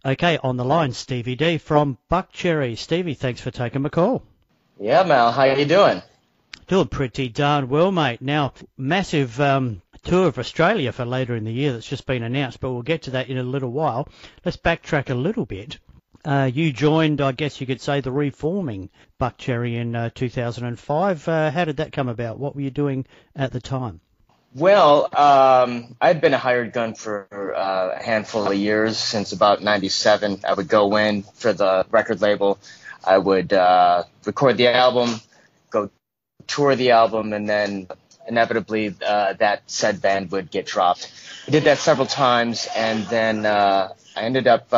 Okay, on the line, Stevie D from Buckcherry. Stevie, thanks for taking my call. Yeah, Mal, how you doing? Doing pretty darn well, mate. Now, massive tour of Australia for later in the year that's just been announced, but we'll get to that in a little while. Let's backtrack a little bit. You joined, I guess you could say, the reforming Buckcherry in 2005. How did that come about? What were you doing at the time? Well, I'd been a hired gun for a handful of years, since about 97. I would go in for the record label. I would record the album, go tour the album, and then inevitably that said band would get dropped. I did that several times, and then I ended up,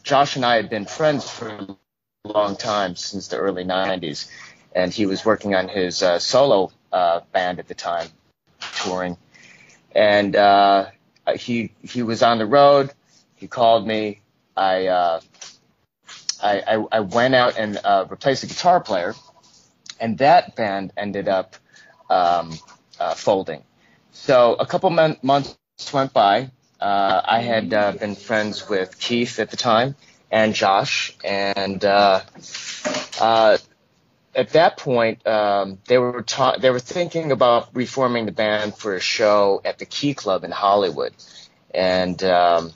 Josh and I had been friends for a long time, since the early 90s, and he was working on his solo band at the time, touring, and he was on the road. He called me. I went out and replaced the guitar player, and that band ended up folding. So a couple months went by. I had been friends with Keith at the time and Josh, and at that point, they were thinking about reforming the band for a show at the Key Club in Hollywood, and Josh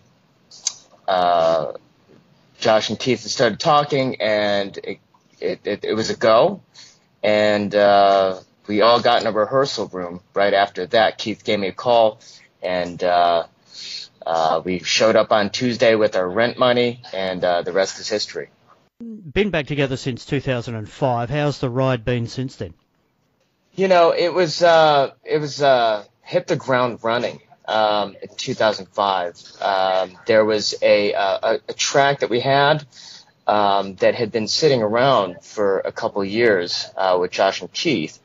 and Keith started talking, and it was a go, and we all got in a rehearsal room right after that. Keith gave me a call, and we showed up on Tuesday with our rent money, and the rest is history. Been back together since 2005. How's the ride been since then? You know, it was hit the ground running in 2005. There was a track that we had that had been sitting around for a couple of years with Josh and Keith,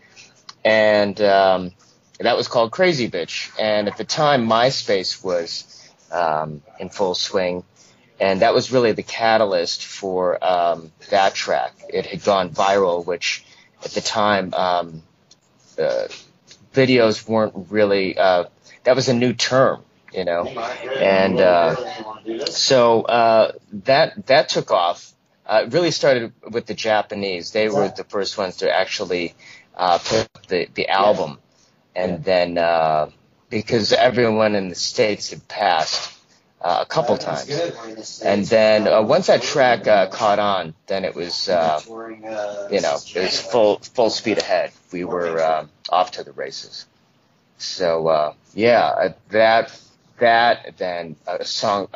and that was called Crazy Bitch. And at the time, MySpace was in full swing. And that was really the catalyst for that track. It had gone viral, which at the time, videos weren't really, that was a new term, you know. And so that took off. It really started with the Japanese. They were the first ones to actually put the album. And then because everyone in the States had passed a couple times, and then once that track caught on, then it was it was full speed ahead. We were off to the races. So that then a song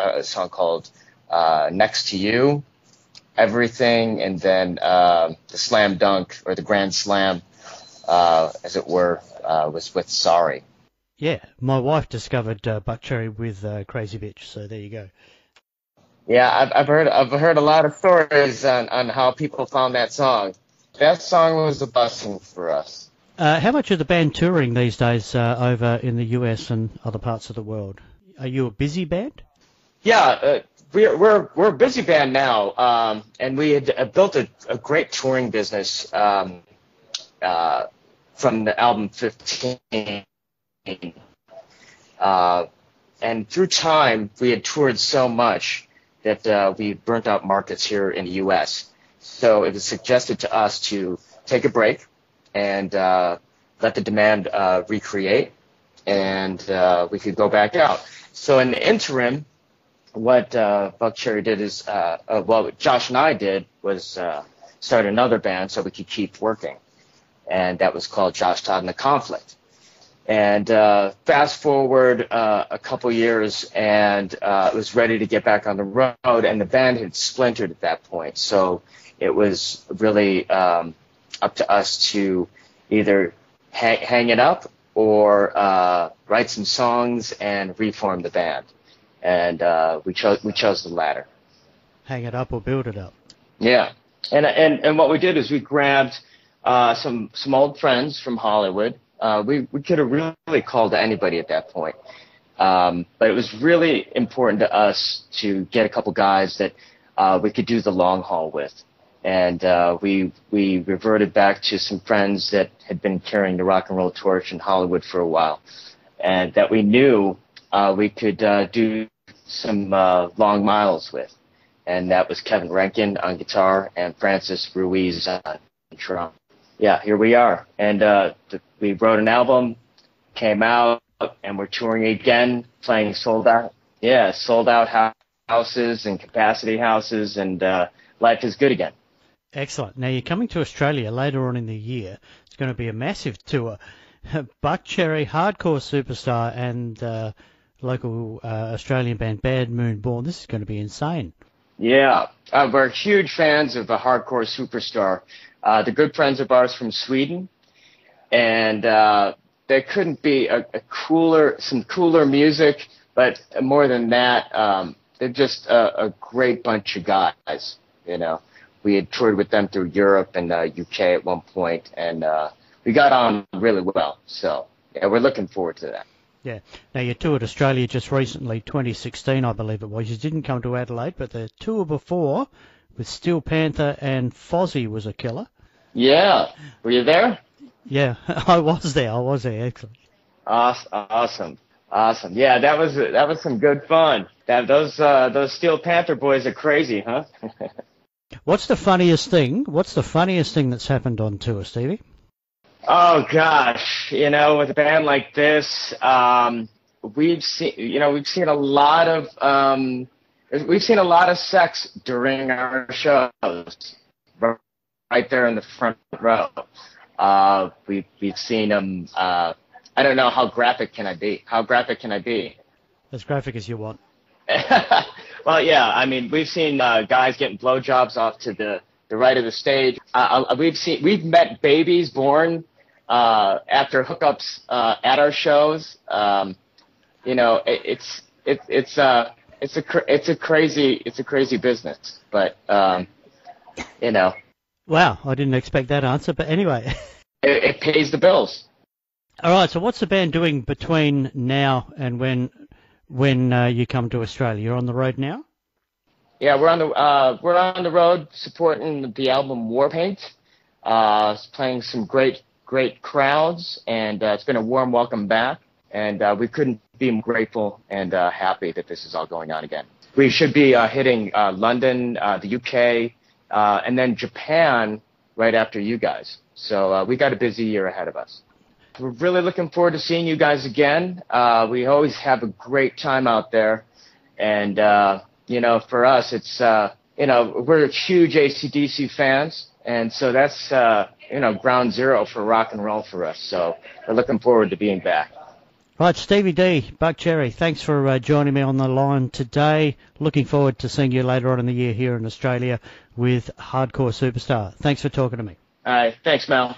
called Next to You, Everything, and then the slam dunk, or the grand slam, as it were, was with Sorry. Yeah, my wife discovered Buckcherry with Crazy Bitch, so there you go. Yeah, I've heard a lot of stories on how people found that song. That song was a blessing for us. How much of the band touring these days over in the US and other parts of the world? Are you a busy band? Yeah, we're a busy band now, and we had built a great touring business from the album 15. And through time, we had toured so much that we burnt out markets here in the U.S. So it was suggested to us to take a break and let the demand recreate, and we could go back out. So in the interim, what Buckcherry did is, what Josh and I did was start another band so we could keep working, and that was called Josh, Todd, and the Conflict. And fast forward a couple years, and it was ready to get back on the road, and the band had splintered at that point. So it was really up to us to either hang it up or write some songs and reform the band. And we chose the latter. Hang it up or build it up. Yeah, and what we did is we grabbed some old friends from Hollywood. We could have really called to anybody at that point. But it was really important to us to get a couple guys that we could do the long haul with. And we reverted back to some friends that had been carrying the rock and roll torch in Hollywood for a while, and that we knew we could do some long miles with. And that was Kevin Rankin on guitar and Francis Ruiz on drum. Yeah, here we are. And we wrote an album, came out, and we're touring again, playing sold out. Yeah, sold out houses and capacity houses, and life is good again. Excellent. Now, you're coming to Australia later on in the year. It's going to be a massive tour. Buckcherry, hardcore superstar, and local Australian band Bad Moon Born. This is going to be insane. Yeah, we're huge fans of a hardcore superstar. They're good friends of ours from Sweden, and there couldn't be some cooler music, but more than that, they're just a great bunch of guys. You know, we had toured with them through Europe and UK at one point, and we got on really well. So yeah, we're looking forward to that. Yeah. Now, you toured Australia just recently, 2016, I believe it was. You didn't come to Adelaide, but the tour before with Steel Panther and Fozzy was a killer. Yeah. Were you there? Yeah, I was there. Excellent. Awesome. Yeah, that was some good fun. Those Steel Panther boys are crazy, huh? What's the funniest thing that's happened on tour, Stevie? Oh gosh, with a band like this, we've seen a lot of sex during our shows, right there in the front row. We've seen them. I don't know, how graphic can I be? As graphic as you want. Well, yeah, I mean, we've seen guys getting blowjobs off to the right of the stage. We've met babies born after hookups at our shows. It's a crazy business, but Wow, I didn't expect that answer, but anyway. It pays the bills. All right, so what's the band doing between now and when you come to Australia? You're on the road now? Yeah, we're on the road supporting the album Warpaint. Playing some great crowds, and it's been a warm welcome back. And we couldn't be more grateful and happy that this is all going on again. We should be hitting London, the UK, and then Japan right after you guys. So we got a busy year ahead of us. We're really looking forward to seeing you guys again. We always have a great time out there. And, for us, it's, we're huge AC/DC fans. And so that's, ground zero for rock and roll for us. So we're looking forward to being back. Right, Stevie D, Buckcherry, thanks for joining me on the line today. Looking forward to seeing you later on in the year here in Australia with Hardcore Superstar. Thanks for talking to me. All right, thanks, Mel.